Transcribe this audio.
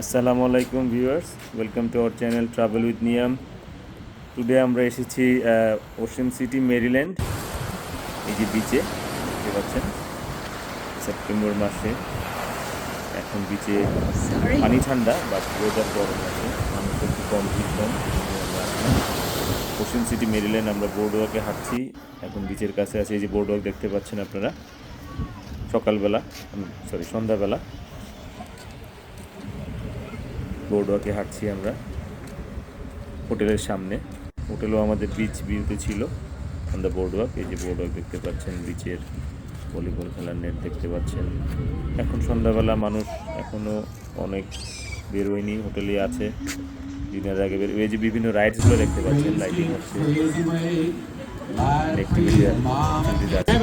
আসসালামু আলাইকুম viewers, welcome to our channel travel with Niyam. Today আমরা এসেছি ওশেন সিটি, মেরিল্যান্ড। এই যে বিচে দেখতে পাচ্ছেন, সেপ্টেম্বর মাসে এখন বিচে পানি ঠান্ডা, বাট ওয়েদার গরম আছে, মানুষ একটু কম, ভিড় কম। Ocean city, Maryland. আমরা বোর্ডওয়াকে হাঁটছি, এখন বিচের কাছে আছে। এই যে বোর্ডওয়াক দেখতে পাচ্ছেন আপনারা, সকালবেলা, সন্ধ্যাবেলা বোর্ডওয়াকে হাঁটছি আমরা হোটেলের সামনে। হোটেলও আমাদের বিচ ভিউতে ছিল অন দ্য বোর্ডওয়াক। এই যে বোর্ডওয়াক দেখতে পাচ্ছেন, বিচের ভলিবল খেলার নেট দেখতে পাচ্ছেন। এখন সন্ধ্যাবেলা, মানুষ এখনও অনেক বেরোয়নি, হোটেলে আছে, ডিনার আগে বের। এই যে বিভিন্ন রাইডসগুলো দেখতে পাচ্ছেন, লাইটিং হচ্ছে, অ্যাক্টিভিটি শুনতে পাচ্ছেন।